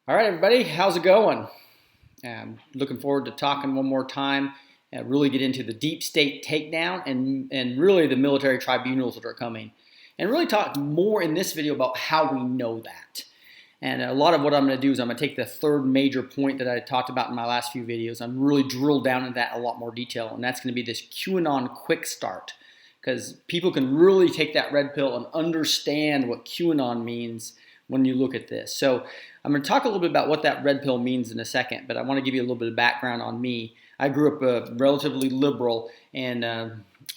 All right, everybody, how's it going? Looking forward to talking one more time and really get into the deep state takedown and really the military tribunals that are coming. And really talk more in this video about how we know that. And a lot of what I'm going to do is I'm going to take the third major point that I talked about in my last few videos. I'm really drill down into that in a lot more detail, and that's going to be this QAnon quick start. Because people can really take that red pill and understand what QAnon means when you look at this. So I'm going to talk a little bit about what that red pill means in a second, but I want to give you a little bit of background on me. I grew up relatively liberal in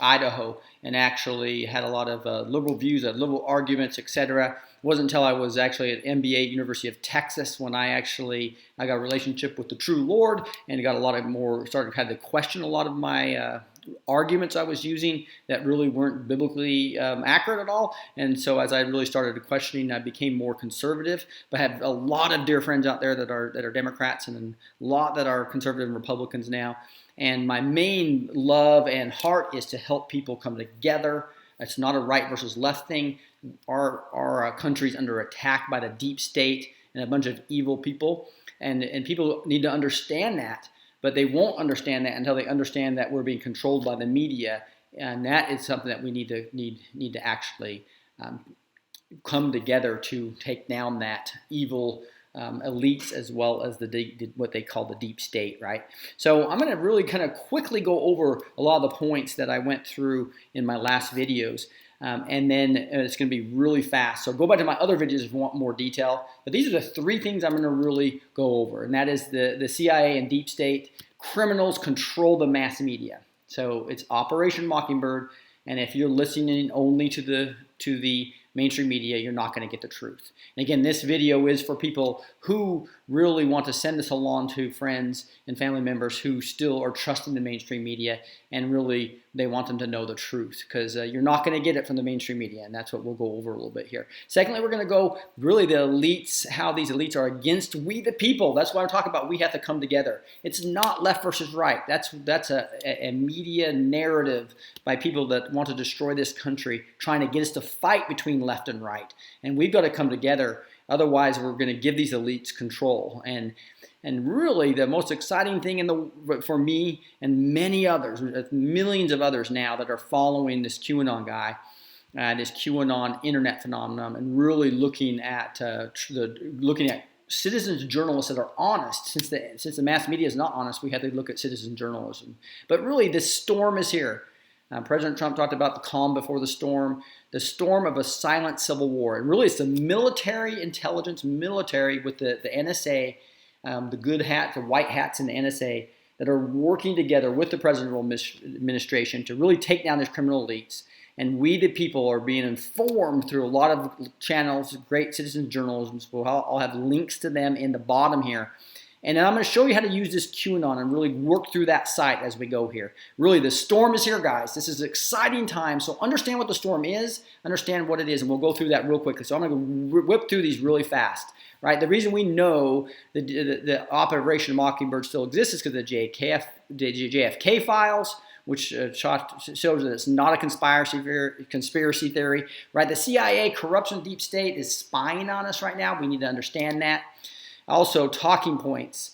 Idaho and actually had a lot of liberal views, liberal arguments, etc. It wasn't until I was actually at MBA University of Texas when I got a relationship with the true Lord and got a lot of more, had to question a lot of my arguments I was using that really weren't biblically accurate at all. And so as I really started questioning, I became more conservative. But I have a lot of dear friends out there that are Democrats and a lot that are conservative and Republicans now. And my main love and heart is to help people come together. It's not a right versus left thing. Our country's under attack by the deep state and a bunch of evil people. And people need to understand that. But they won't understand that until they understand that we're being controlled by the media, and that is something that we need to actually come together to take down that evil elites as well as what they call the deep state, right? So I'm going to really kind of quickly go over a lot of the points that I went through in my last videos. And then it's going to be really fast. So go back to my other videos if you want more detail. But these are the three things I'm going to really go over. And that is the CIA and deep state. Criminals control the mass media. So it's Operation Mockingbird. And if you're listening only to the mainstream media, you're not going to get the truth. And again, this video is for people who really want to send this along to friends and family members who still are trusting the mainstream media, and really they want them to know the truth, because you're not going to get it from the mainstream media, and that's what we'll go over a little bit here. Secondly, we're going to go really the elites, how these elites are against we the people. That's why I'm talking about we have to come together. It's not left versus right. That's a media narrative by people that want to destroy this country, trying to get us to fight between left and right. And we've got to come together. Otherwise, we're going to give these elites control. And really, the most exciting thing for me and many others, millions of others now that are following this QAnon guy, this QAnon internet phenomenon, and really looking at citizens journalists that are honest. Since the mass media is not honest, we have to look at citizen journalism. But really, this storm is here. President Trump talked about the calm before the storm of a silent civil war. And really, it's the military intelligence, with the NSA, the white hats in the NSA that are working together with the presidential administration to really take down these criminal elites. And we, the people, are being informed through a lot of channels, great citizen journalism. So I'll have links to them in the bottom here. And I'm going to show you how to use this QAnon and really work through that site as we go here. Really, the storm is here, guys. This is an exciting time. So understand what the storm is, understand what it is, and we'll go through that real quickly. So I'm going to whip through these really fast. Right? The reason we know the Operation Mockingbird still exists is because of the JFK files, which shows that it's not a conspiracy theory. Right? The CIA, corruption, deep state is spying on us right now. We need to understand that. Also, talking points.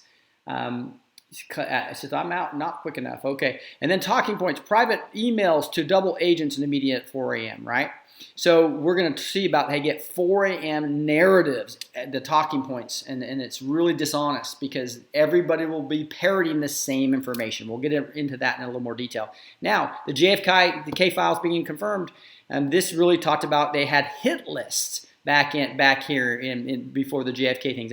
Says I'm out, not quick enough. Okay. And then talking points, private emails to double agents in the media at 4 a.m., right? So we're going to see about how you get 4 a.m. narratives, the talking points, and it's really dishonest because everybody will be parroting the same information. We'll get into that in a little more detail. Now, the JFK files being confirmed, this really talked about they had hit lists back here before the JFK things.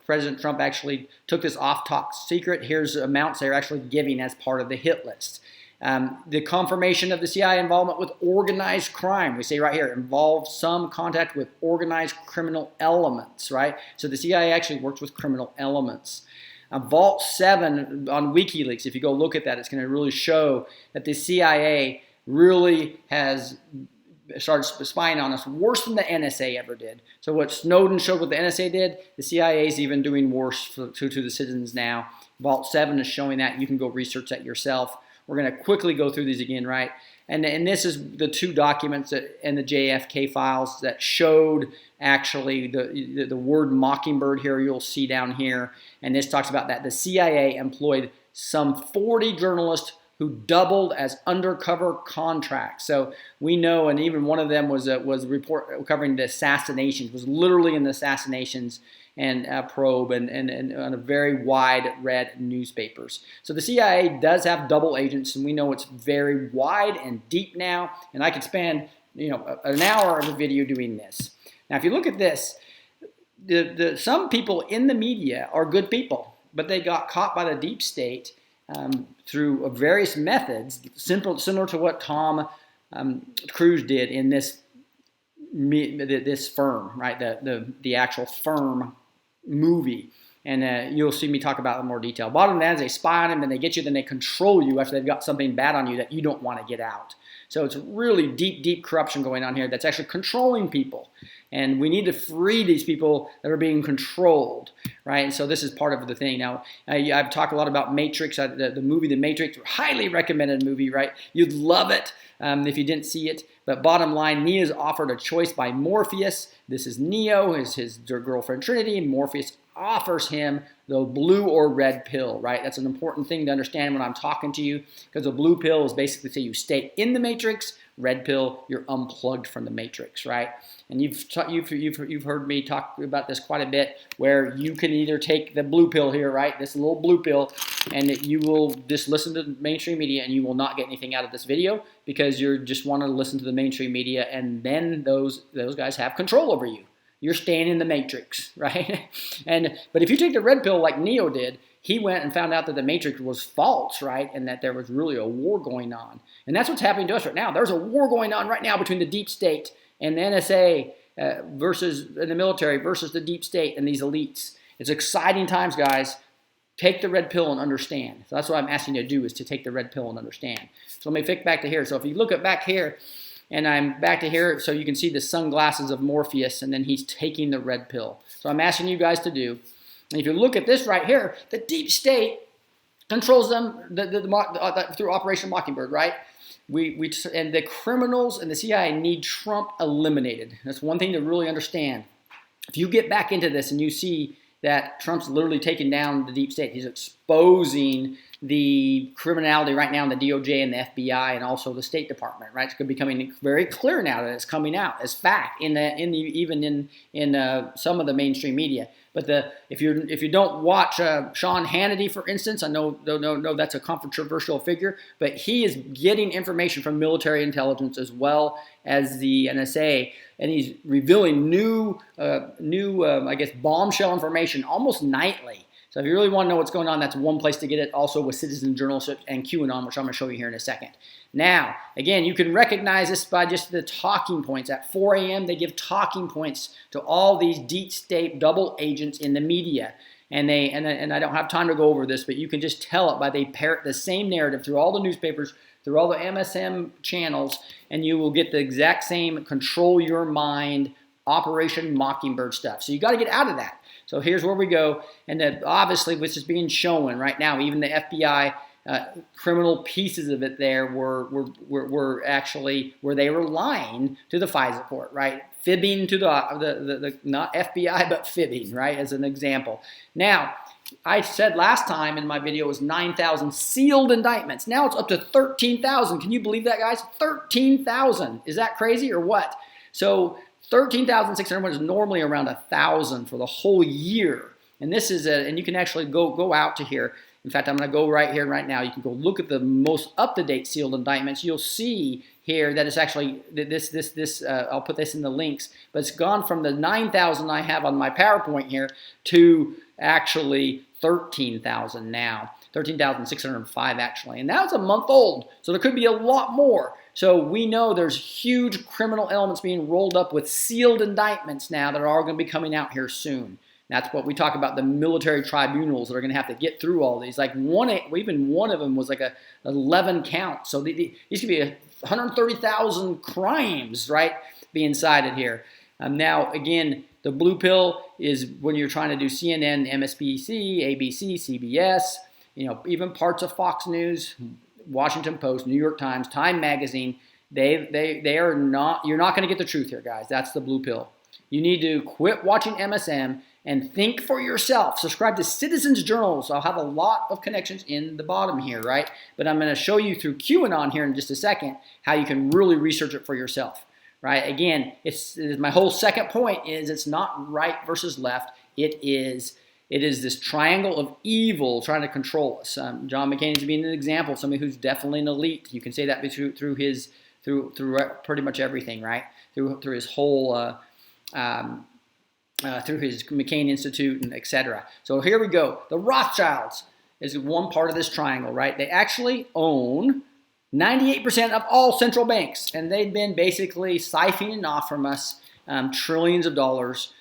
President Trump actually took this off-top secret. Here's amounts they're actually giving as part of the hit list. The confirmation of the CIA involvement with organized crime. We say right here, involved some contact with organized criminal elements, right? So the CIA actually works with criminal elements. Vault 7 on WikiLeaks, if you go look at that, it's going to really show that the CIA really has started spying on us worse than the NSA ever did. So what Snowden showed what the NSA did, the CIA is even doing worse to the citizens now. Vault 7 is showing that. You can go research that yourself. We're going to quickly go through these again, right? And this is the two documents in the JFK files that showed actually the word mockingbird here you'll see down here. And this talks about that the CIA employed some 40 journalists who doubled as undercover contracts. So we know, and even one of them was a report covering the assassinations, was literally in the assassinations and probe and on a very wide read newspapers. So the CIA does have double agents, and we know it's very wide and deep now. And I could spend an hour of a video doing this. Now, if you look at this, some people in the media are good people, but they got caught by the deep state through various methods, similar to what Tom Cruise did in this firm, right? The actual firm movie. And you'll see me talk about it in more detail. Bottom line is they spy on him, then they get you, then they control you after they've got something bad on you that you don't want to get out. So it's really deep, deep corruption going on here that's actually controlling people. And we need to free these people that are being controlled, right? And so this is part of the thing. Now, I've talked a lot about Matrix, the movie The Matrix, highly recommended movie, right? You'd love it if you didn't see it. But bottom line, Neo is offered a choice by Morpheus. This is Neo, his girlfriend Trinity, and Morpheus offers him the blue or red pill, right? That's an important thing to understand when I'm talking to you, because the blue pill is basically say you stay in the Matrix, red pill, you're unplugged from the Matrix, right? And you've heard me talk about this quite a bit, where you can either take the blue pill here, right? This little blue pill, and you will just listen to the mainstream media and you will not get anything out of this video because you just want to listen to the mainstream media, and then those guys have control over you. You're staying in the Matrix, right? But if you take the red pill like Neo did, he went and found out that the Matrix was false, right? And that there was really a war going on. And that's what's happening to us right now. There's a war going on right now between the deep state and the NSA versus the military versus the deep state and these elites. It's exciting times, guys. Take the red pill and understand. So that's what I'm asking you to do, is to take the red pill and understand. So let me flick back to here. So if you look at back here, and I'm back to here, so you can see the sunglasses of Morpheus, and then he's taking the red pill. So I'm asking you guys to do, and if you look at this right here, the deep state controls them through Operation Mockingbird, right? And the criminals and the CIA need Trump eliminated. That's one thing to really understand. If you get back into this and you see that Trump's literally taking down the deep state, he's exposing the criminality right now in the DOJ and the FBI and also the State Department, right? It's becoming very clear now that it's coming out as fact even in some of the mainstream media. But if you don't watch Sean Hannity, for instance, I know that's a controversial figure, but he is getting information from military intelligence as well as the NSA, and he's revealing new I guess bombshell information almost nightly. So if you really want to know what's going on, that's one place to get it. Also with citizen journalism and QAnon, which I'm going to show you here in a second. Now, again, you can recognize this by just the talking points. At 4 a.m., they give talking points to all these deep state double agents in the media. And I don't have time to go over this, but you can just tell it by they parrot the same narrative through all the newspapers, through all the MSM channels, and you will get the exact same control your mind, Operation Mockingbird stuff. So you got to get out of that. So here's where we go, and obviously which is being shown right now. Even the FBI criminal pieces of it there were actually where they were lying to the FISA court, right? Fibbing to the not FBI but fibbing, right? As an example. Now, I said last time in my video it was 9,000 sealed indictments. Now it's up to 13,000. Can you believe that, guys? 13,000. Is that crazy or what? So 13,600 is normally around 1,000 for the whole year. And this is and you can actually go out to here. In fact, I'm going to go right here right now. You can go look at the most up-to-date sealed indictments. You'll see here that it's actually I'll put this in the links, but it's gone from the 9,000 I have on my PowerPoint here to actually 13,000 now. 13,605 actually. And that's a month old. So there could be a lot more. So we know there's huge criminal elements being rolled up with sealed indictments now that are all going to be coming out here soon. That's what we talk about, the military tribunals that are going to have to get through all these. Like even one of them was like 11 counts. So these could be 130,000 crimes, right, being cited here. Now, again, the blue pill is when you're trying to do CNN, MSNBC, ABC, CBS, even parts of Fox News. Washington Post, New York Times, Time Magazine, they are not, you're not going to get the truth here, guys. That's the blue pill. You need to quit watching MSM and think for yourself. Subscribe to Citizens Journals. I'll have a lot of connections in the bottom here, right? But I'm going to show you through QAnon here in just a second how you can really research it for yourself, right? Again, it's my whole second point is it's not right versus left. It is this triangle of evil trying to control us. John McCain is being an example of somebody who's definitely an elite. You can say that through pretty much everything, right? Through his whole through his McCain Institute and etc. So here we go. The Rothschilds is one part of this triangle, right? They actually own 98% of all central banks, and they've been basically siphoning off from us trillions of dollars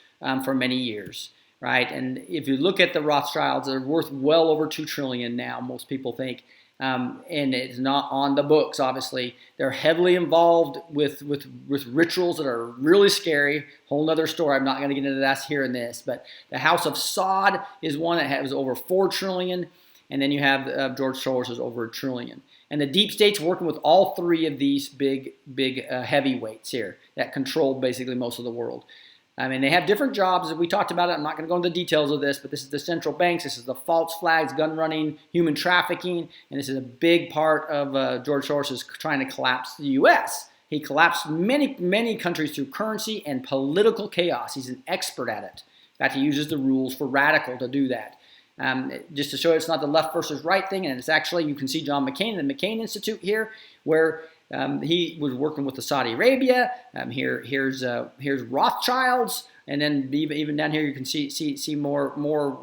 for many years, right? And if you look at the Rothschilds, they're worth well over $2 trillion now, most people think. And it's not on the books, obviously. They're heavily involved with rituals that are really scary. Whole nother story. I'm not going to get into that here in this. But the House of Saud is one that has over $4 trillion. And then you have George Soros is over $1 trillion. And the deep state's working with all three of these big heavyweights here that control basically most of the world. I mean, they have different jobs. We talked about it. I'm not going to go into the details of this, but this is the central banks. This is the false flags, gun running, human trafficking, and this is a big part of George Soros trying to collapse the U.S. He collapsed many countries through currency and political chaos. He's an expert at it. In fact, he uses the rules for radical to do that. Just to show you it's not the left versus right thing, and it's actually, you can see John McCain and the McCain Institute here, where he was working with the Saudi Arabia. Here's Rothschilds, and then even down here you can see more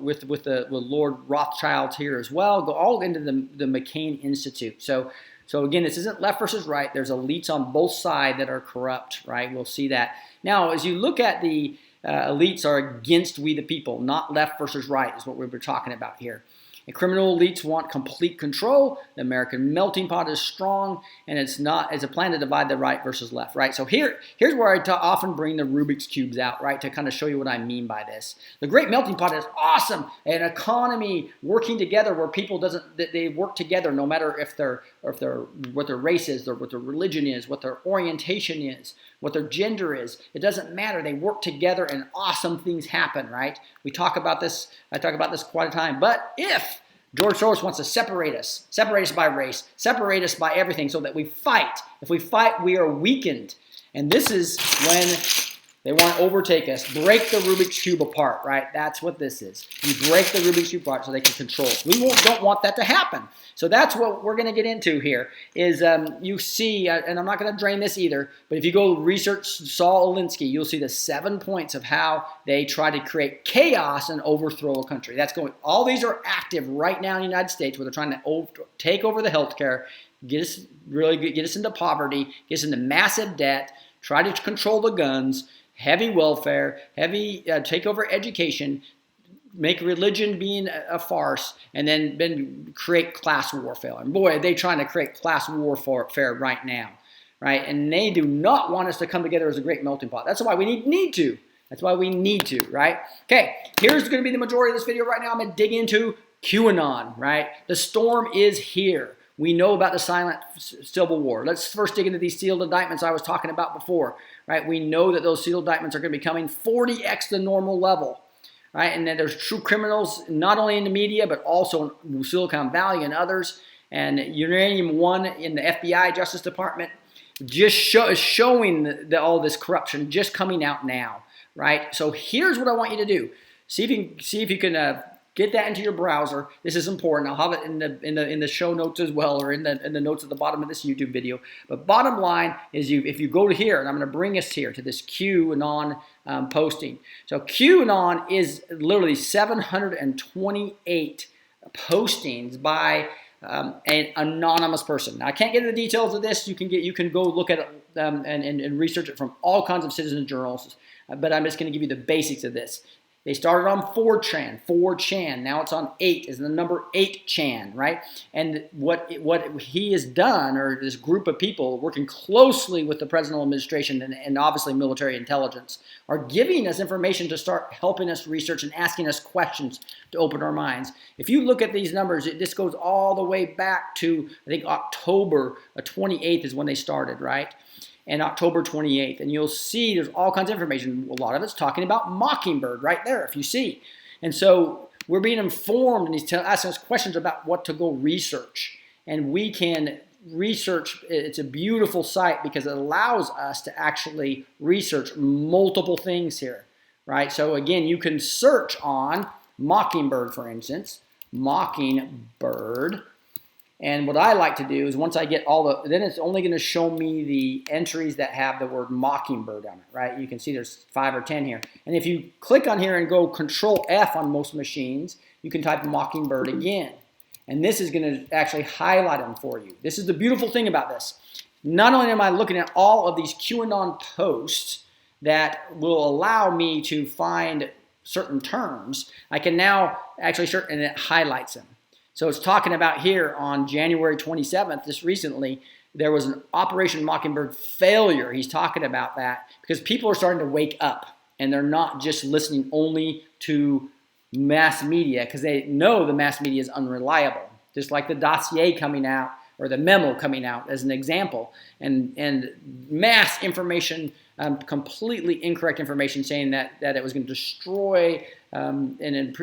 with Lord Rothschild here as well. Go all into the McCain Institute. So again, this isn't left versus right. There's elites on both sides that are corrupt, right? We'll see that. Now, as you look at the elites are against we the people, not left versus right is what we were talking about here. And criminal elites want complete control. The American melting pot is strong, and it's a plan to divide the right versus left, right? So here's where I often bring the Rubik's Cubes out, right, to kind of show you what I mean by this. The great melting pot is awesome. An economy working together where people they work together no matter if they're what their race is, or what their religion is, what their orientation is, what their gender is. It doesn't matter. They work together and awesome things happen, right? We talk about this. I talk about this quite a time. But if George Soros wants to separate us by race, separate us by everything so that we fight. If we fight, we are weakened. And this is when they want to overtake us, break the Rubik's Cube apart, right? That's what this is. You break the Rubik's Cube apart so they can control us. We don't want that to happen. So that's what we're going to get into here is you see, and I'm not going to drain this either, but if you go research Saul Alinsky, you'll see the 7 points of how they try to create chaos and overthrow a country. All these are active right now in the United States where they're trying to take over the healthcare, get us into poverty, get us into massive debt, try to control the guns, heavy welfare, take over education, make religion being a farce, and then create class warfare. And boy, are they trying to create class warfare right now, right? And they do not want us to come together as a great melting pot. That's why we need to. That's why we need to, right? Okay, here's going to be the majority of this video right now. I'm going to dig into QAnon, right? The storm is here. We know about the silent civil war. Let's first dig into these sealed indictments I was talking about before, right? We know that those sealed indictments are going to be coming 40x the normal level, right? And then there's true criminals, not only in the media, but also in Silicon Valley and others. And Uranium One in the FBI Justice Department just showing all this corruption just coming out now, right? So here's what I want you to do. See if you can get that into your browser. This is important. I'll have it in the show notes as well, or in the notes at the bottom of this YouTube video. But bottom line is, if you go to here, and I'm going to bring us here to this QAnon posting. So QAnon is literally 728 postings by an anonymous person. Now, I can't get into the details of this. You can go look at it and research it from all kinds of citizen journals. But I'm just going to give you the basics of this. They started on 4chan. Now it's on 8, is the number 8chan, right? And what he has done, or this group of people working closely with the presidential administration and obviously military intelligence, are giving us information to start helping us research and asking us questions to open our minds. If you look at these numbers, this goes all the way back to, I think, October 28th is when they started, right? And October 28th. And you'll see there's all kinds of information. A lot of it's talking about Mockingbird right there, if you see. And so we're being informed, and he's asking us questions about what to go research. And we can research. It's a beautiful site because it allows us to actually research multiple things here, right? So again, you can search on Mockingbird, for instance, Mockingbird. And what I like to do is once I get then it's only going to show me the entries that have the word Mockingbird on it, right? You can see there's 5 or 10 here. And if you click on here and go Control F on most machines, you can type Mockingbird again. And this is going to actually highlight them for you. This is the beautiful thing about this. Not only am I looking at all of these QAnon posts that will allow me to find certain terms, I can now actually search, and it highlights them. So it's talking about here on January 27th, just recently, there was an Operation Mockingbird failure. He's talking about that because people are starting to wake up and they're not just listening only to mass media because they know the mass media is unreliable. Just like the dossier coming out or the memo coming out as an example, and mass information, completely incorrect information saying that it was going to destroy and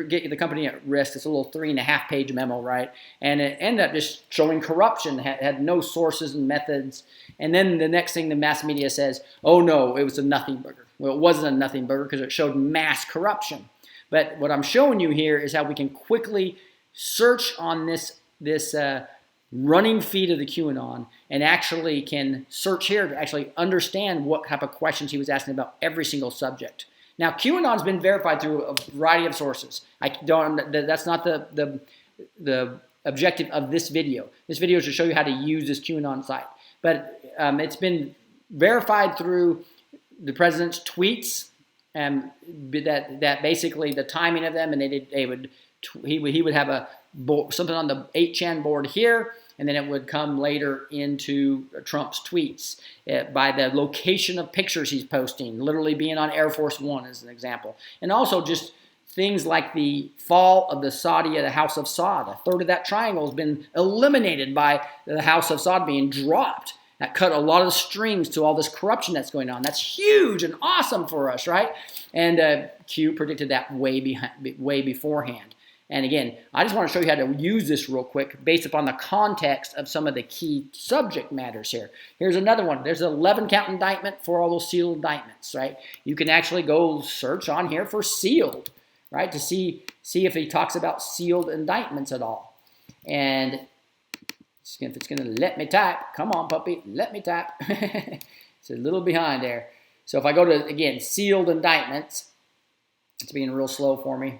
get the company at risk. It's a little 3.5-page memo, right? And it ended up just showing corruption, had no sources and methods. And then the next thing the mass media says, oh no, it was a nothing burger. Well, it wasn't a nothing burger because it showed mass corruption. But what I'm showing you here is how we can quickly search on this running feed of the QAnon and actually can search here to actually understand what type of questions he was asking about every single subject. Now, QAnon's been verified through a variety of sources. That's not the objective of this video. This video is to show you how to use this QAnon site. But it's been verified through the president's tweets, that basically the timing of them, and he would have something on the 8chan board here, and then it would come later into Trump's tweets by the location of pictures he's posting, literally being on Air Force One as an example. And also just things like the fall of the House of Saud. A third of that triangle has been eliminated by the House of Saud being dropped. That cut a lot of strings to all this corruption that's going on. That's huge and awesome for us, right? And Q predicted that way beforehand. And again, I just want to show you how to use this real quick based upon the context of some of the key subject matters here. Here's another one. There's an 11-count indictment for all those sealed indictments, right? You can actually go search on here for sealed, right, to see if he talks about sealed indictments at all. And if it's going to let me type, come on, puppy, let me type. It's a little behind there. So if I go to, again, sealed indictments, it's being real slow for me.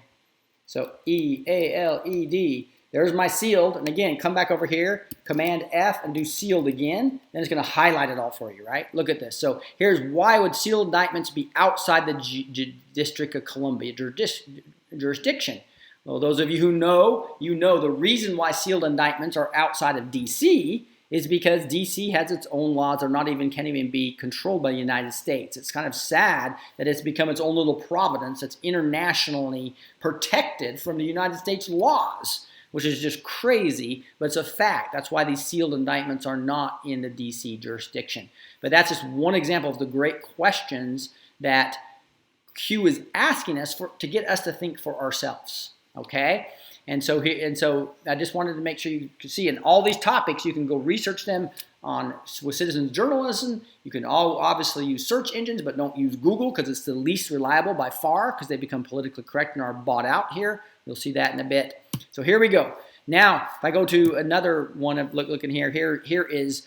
So EALED, there's my sealed. And again, come back over here, Command F, and do sealed again. Then it's going to highlight it all for you, right? Look at this. So here's why would sealed indictments be outside the District of Columbia jurisdiction. Well, those of you who know, the reason why sealed indictments are outside of D.C. is because D.C. has its own laws that can't even be controlled by the United States. It's kind of sad that it's become its own little providence that's internationally protected from the United States laws, which is just crazy, but it's a fact. That's why these sealed indictments are not in the D.C. jurisdiction. But that's just one example of the great questions that Q is asking us to get us to think for ourselves. Okay, and so I just wanted to make sure you could see in all these topics you can go research them with citizens journalism. You can obviously use search engines, but don't use Google because it's the least reliable by far because they become politically correct and are bought out here. You'll see that in a bit. So here we go. Now, if I go to another one, looking here is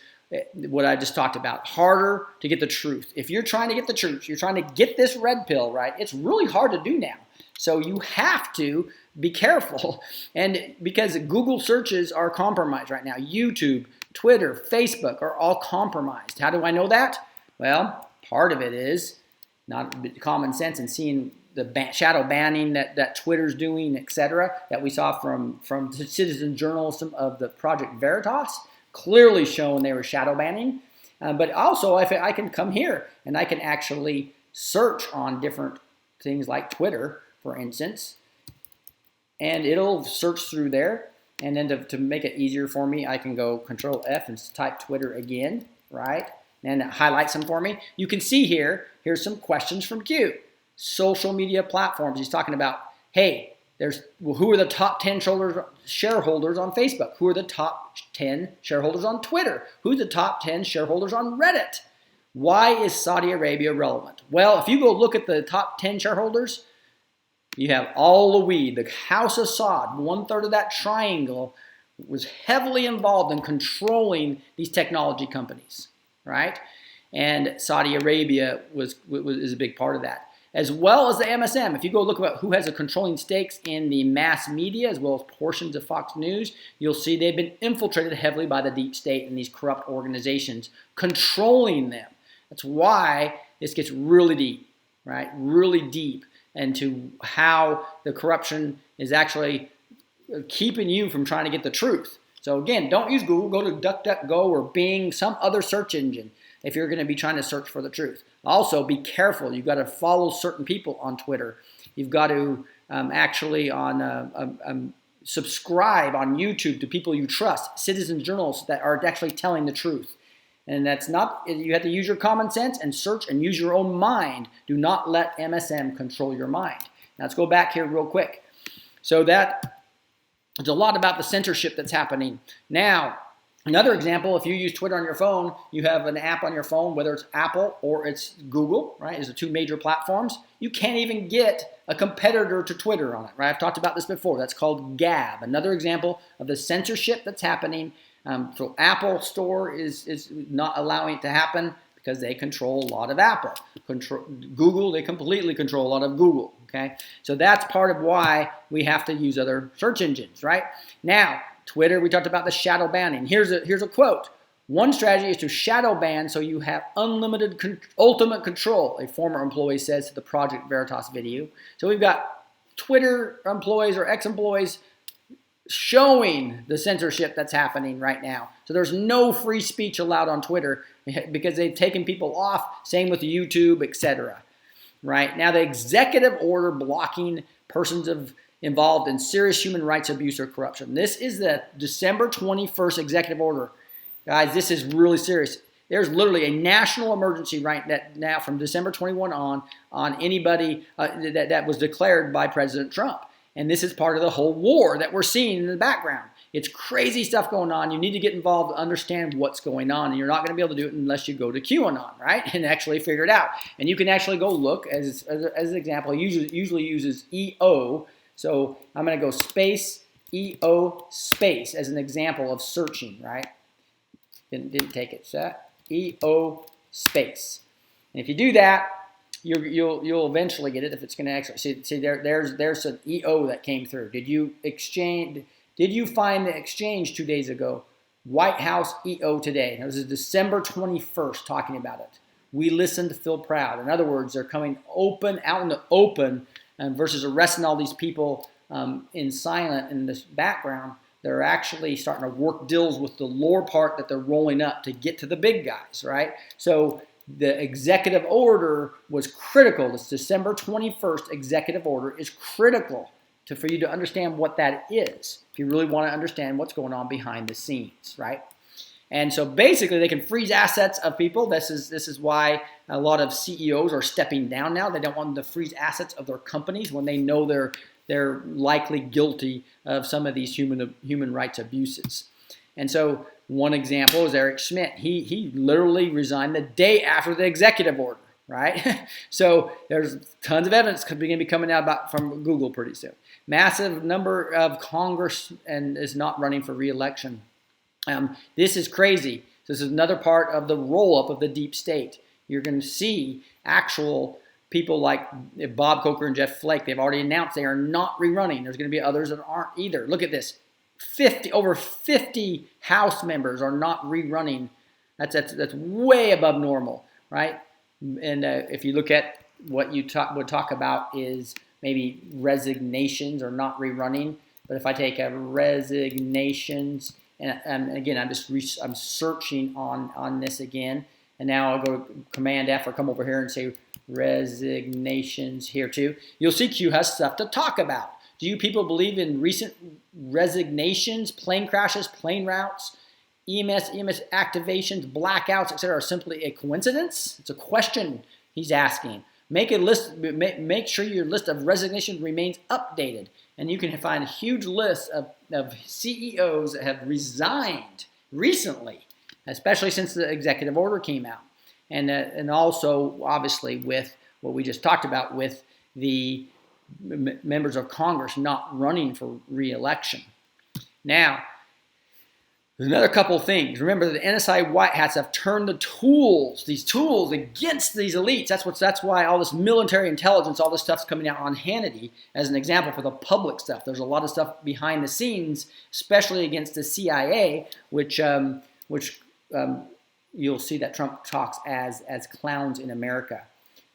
what I just talked about. Harder to get the truth. If you're trying to get the truth, you're trying to get this red pill, right? It's really hard to do now. So you have to be careful, and because Google searches are compromised right now. YouTube, Twitter, Facebook are all compromised. How do I know that? Well, part of it is not common sense and seeing shadow banning that Twitter's doing, etc., that we saw from citizen journalism of the Project Veritas, clearly showing they were shadow banning. But also, if I can come here and I can actually search on different things like Twitter, for instance, and it'll search through there. And then to make it easier for me, I can go Control F and type Twitter again, right? And it highlights them for me. You can see here's some questions from Q. Social media platforms. He's talking about, hey, who are the top 10 shareholders on Facebook? Who are the top 10 shareholders on Twitter? Who's the top 10 shareholders on Reddit? Why is Saudi Arabia relevant? Well, if you go look at the top 10 shareholders, you have all the weed. The House of Saud, 1/3 of that triangle, was heavily involved in controlling these technology companies, right? And Saudi Arabia is a big part of that, as well as the MSM. If you go look at who has a controlling stakes in the mass media, as well as portions of Fox News, you'll see they've been infiltrated heavily by the deep state and these corrupt organizations controlling them. That's why this gets really deep, right? Really deep into how the corruption is actually keeping you from trying to get the truth. So again, don't use Google. Go to DuckDuckGo or Bing, some other search engine, if you're going to be trying to search for the truth. Also, be careful. You've got to follow certain people on Twitter. You've got to actually subscribe on YouTube to people you trust, citizen journalists that are actually telling the truth. And that's not, you have to use your common sense and search and use your own mind. Do not let MSM control your mind. Now let's go back here real quick. So there's a lot about the censorship that's happening. Now, another example, if you use Twitter on your phone, you have an app on your phone, whether it's Apple or it's Google, right? It's the two major platforms. You can't even get a competitor to Twitter on it, right? I've talked about this before. That's called Gab. Another example of the censorship that's happening. So Apple Store is not allowing it to happen because they control a lot of Apple. Google, they completely control a lot of Google, okay? So that's part of why we have to use other search engines, right? Now, Twitter, we talked about the shadow banning. Here's a quote. One strategy is to shadow ban so you have unlimited, ultimate control, a former employee says to the Project Veritas video. So we've got Twitter employees or ex-employees showing the censorship that's happening right now. So there's no free speech allowed on Twitter because they've taken people off, same with YouTube, etc. Right? Now the executive order blocking persons involved in serious human rights abuse or corruption. This is the December 21st executive order. Guys, this is really serious. There's literally a national emergency right now from December 21 on anybody that was declared by President Trump. And this is part of the whole war that we're seeing in the background. It's crazy stuff going on. You need to get involved to understand what's going on. And you're not going to be able to do it unless you go to QAnon, right? And actually figure it out. And you can actually go look, as an example, it usually uses EO. So I'm going to go space, EO, space as an example of searching, right? Didn't take it. So EO, space. And if you do that, you'll eventually get it if it's going to actually see there's an EO that came through. Did you find the exchange 2 days ago? White House EO today. This is December 21st talking about it. We listen to feel proud. In other words, they're coming out in the open versus arresting all these people in silent in this background. They're actually starting to work deals with the lower part that they're rolling up to get to the big guys, right? So the executive order was critical. This December 21st executive order is critical for you to understand what that is. If you really want to understand what's going on behind the scenes, right? And so basically they can freeze assets of people. This is why a lot of CEOs are stepping down now. They don't want them to freeze assets of their companies when they know they're likely guilty of some of these human rights abuses. And so one example is Eric Schmidt. He literally resigned the day after the executive order, right? So there's tons of evidence going to be coming out from Google pretty soon. Massive number of Congress and is not running for re-election. This is crazy. This is another part of the roll-up of the deep state. You're going to see actual people like Bob Coker and Jeff Flake. They've already announced they are not rerunning. There's going to be others that aren't either. Look at this. Over 50 House members are not rerunning. That's way above normal, right? And if you look at what you would talk about is maybe resignations or not rerunning. But if I take a resignations, and again, I'm searching on this again, and now I'll go to Command F or come over here and say resignations here too. You'll see Q has stuff to talk about. Do you people believe in recent resignations, plane crashes, plane routes, EMS activations, blackouts, etc. are simply a coincidence? It's a question he's asking. Make a list. Make sure your list of resignations remains updated, and you can find a huge list of CEOs that have resigned recently, especially since the executive order came out, and also obviously with what we just talked about with the members of Congress not running for re-election. Now, there's another couple of things. Remember, the NSI white hats have turned these tools against these elites. That's why all this military intelligence, all this stuff's coming out on Hannity as an example for the public stuff. There's a lot of stuff behind the scenes, especially against the CIA, which you'll see that Trump talks as clowns in America.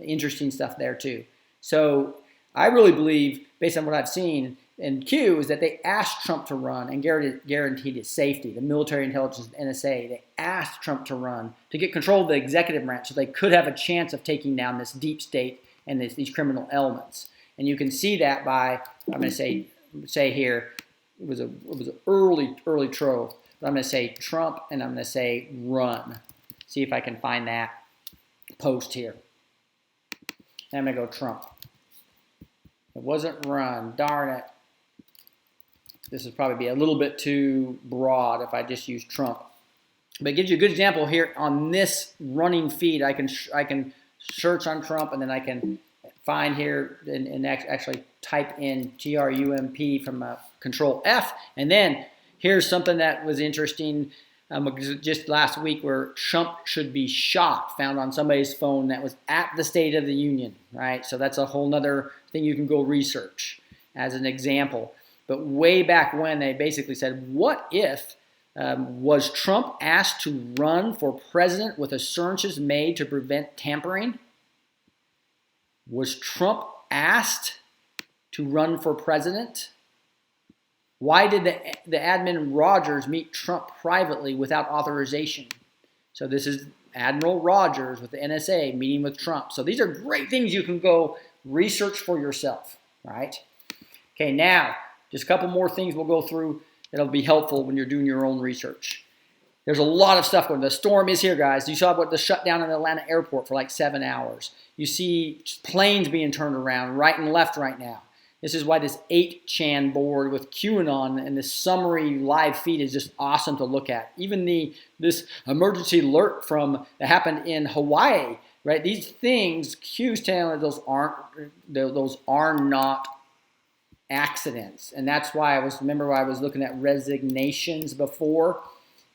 Interesting stuff there too. So I really believe, based on what I've seen in Q, is that they asked Trump to run and guaranteed his safety. The military intelligence, NSA, they asked Trump to run to get control of the executive branch so they could have a chance of taking down this deep state and these criminal elements. And you can see that by, I'm going to say here, it was an early trove. But I'm going to say Trump and I'm going to say run. See if I can find that post here. And I'm going to go Trump. It wasn't run, darn it. This would probably be a little bit too broad if I just use Trump. But it gives you a good example here on this running feed. I can search on Trump, and then I can find here and actually type in TRUMP from Control F. And then here's something that was interesting just last week, where Trump should be shot, found on somebody's phone that was at the State of the Union, right? So that's a whole nother thing you can go research as an example. But way back when, they basically said, what if was Trump asked to run for president with assurances made to prevent tampering? Was Trump asked to run for president? Why did the admin Rogers meet Trump privately without authorization? So this is Admiral Rogers with the NSA meeting with Trump. So these are great things you can go research for yourself, right? Okay, now, just a couple more things we'll go through that'll be helpful when you're doing your own research. There's a lot of stuff going on. The storm is here, guys. You saw what the shutdown in the Atlanta airport for like 7 hours. You see planes being turned around right and left right now. This is why this 8chan board with QAnon and this summary live feed is just awesome to look at. Even this emergency alert that happened in Hawaii, right? These things, Q's telling those are not accidents, and that's why I was looking at resignations before,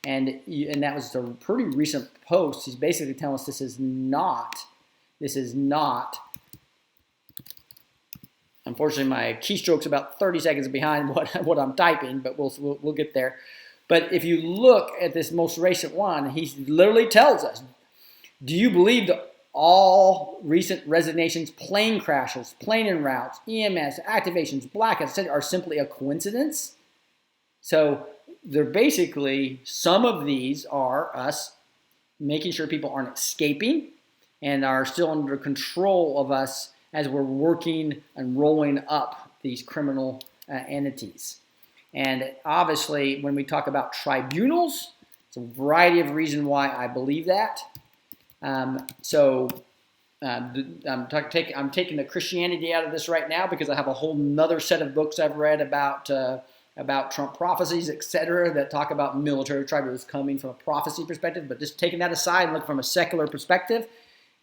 and that was a pretty recent post. He's basically telling us this is not. Unfortunately, my keystroke's about 30 seconds behind what I'm typing, but we'll get there. But if you look at this most recent one, he literally tells us, do you believe that all recent resignations, plane crashes, plane en routes, EMS, activations, blackouts, etc. are simply a coincidence? So they're basically, some of these are us making sure people aren't escaping and are still under control of us as we're working and rolling up these criminal entities. And obviously, when we talk about tribunals, it's a variety of reasons why I believe that. I'm taking the Christianity out of this right now because I have a whole nother set of books I've read about Trump prophecies, etc., that talk about military tribunals coming from a prophecy perspective. But just taking that aside and looking from a secular perspective,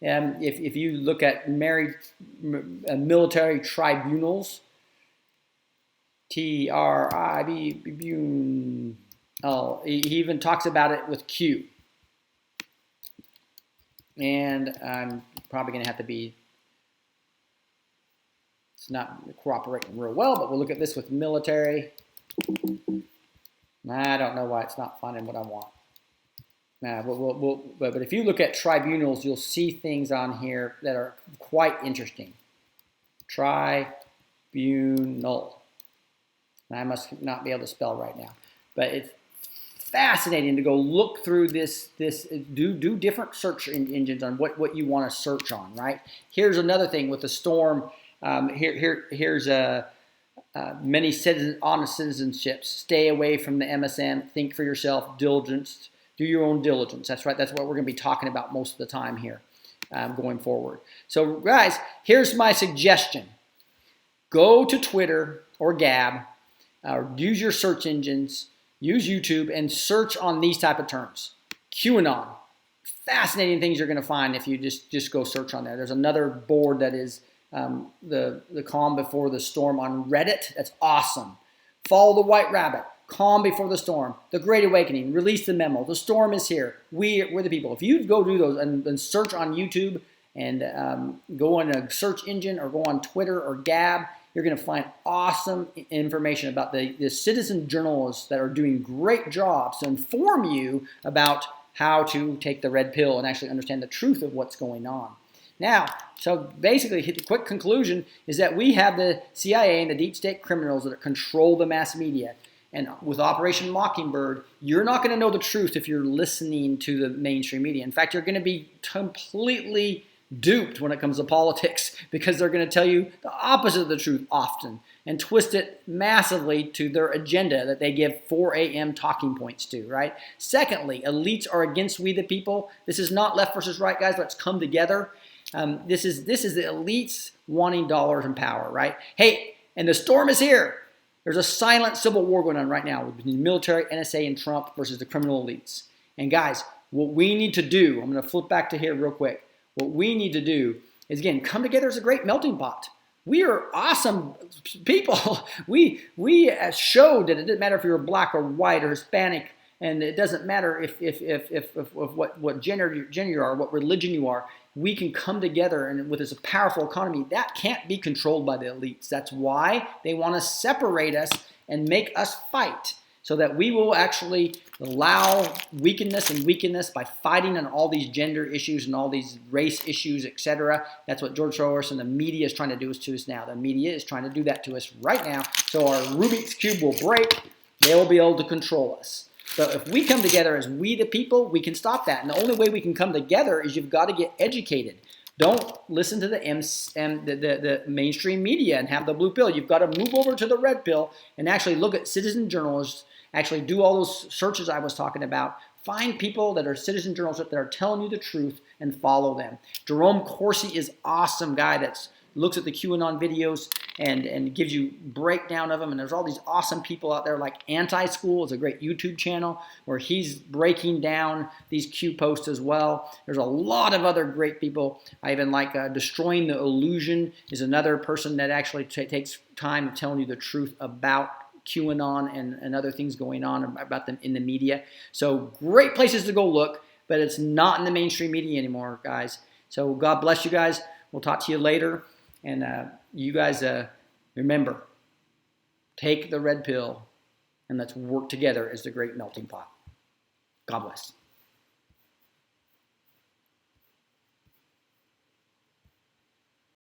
if you look at military tribunals, he even talks about it with Q. And I'm probably going to have to it's not cooperating real well, but we'll look at this with military. I don't know why it's not finding what I want. But if you look at tribunals, you'll see things on here that are quite interesting. Tribunal. And I must not be able to spell right now, but it's fascinating to go look through this. Do different search engines on what you want to search on. Right. Here's another thing with the storm. Here's many honest citizenships. Stay away from the MSM. Think for yourself. Diligence. Do your own diligence. That's right. That's what we're going to be talking about most of the time here going forward. So, guys, here's my suggestion. Go to Twitter or Gab, or use your search engines, use YouTube, and search on these type of terms. QAnon. Fascinating things you're going to find if you just go search on there. There's another board that is the calm before the storm on Reddit. That's awesome. Follow the White Rabbit. Calm before the storm. The Great Awakening. Release the memo. The storm is here. We're the people. If you go do those and search on YouTube and go on a search engine or go on Twitter or Gab, you're going to find awesome information about the citizen journalists that are doing great jobs to inform you about how to take the red pill and actually understand the truth of what's going on. Now, so basically, the quick conclusion is that we have the CIA and the deep state criminals that control the mass media. And with Operation Mockingbird, you're not going to know the truth if you're listening to the mainstream media. In fact, you're going to be completely duped when it comes to politics because they're going to tell you the opposite of the truth often and twist it massively to their agenda that they give 4 a.m. talking points to, right? Secondly, elites are against we the people. This is not left versus right, guys. Let's come together. This is the elites wanting dollars and power, right? Hey, and the storm is here. There's a silent civil war going on right now between the military, NSA, and Trump versus the criminal elites. And guys, what we need to do, I'm going to flip back to here real quick. What we need to do is, again, come together as a great melting pot. We are awesome people. We showed that it didn't matter if you're black or white or Hispanic, and it doesn't matter if what gender you are, what religion you are. We can come together, and with this powerful economy, that can't be controlled by the elites. That's why they want to separate us and make us fight, so that we will actually allow weakenness by fighting on all these gender issues and all these race issues, etc. That's what George Soros and the media is trying to do to us now. The media is trying to do that to us right now. So our Rubik's Cube will break. They will be able to control us. So if we come together as we the people, we can stop that. And the only way we can come together is you've got to get educated. Don't listen to the mainstream media and have the blue pill. You've got to move over to the red pill and actually look at citizen journalists, actually do all those searches I was talking about. Find people that are citizen journalists that are telling you the truth and follow them. Jerome Corsi is awesome guy that looks at the QAnon videos and gives you breakdown of them. And there's all these awesome people out there, like Anti-School is a great YouTube channel where he's breaking down these Q posts as well. There's a lot of other great people. I even like Destroying the Illusion is another person that actually takes time of telling you the truth about QAnon and other things going on about them in the media. So great places to go look, but it's not in the mainstream media anymore, guys. So God bless you guys. We'll talk to you later. And you guys, remember, take the red pill and let's work together as the great melting pot. God bless.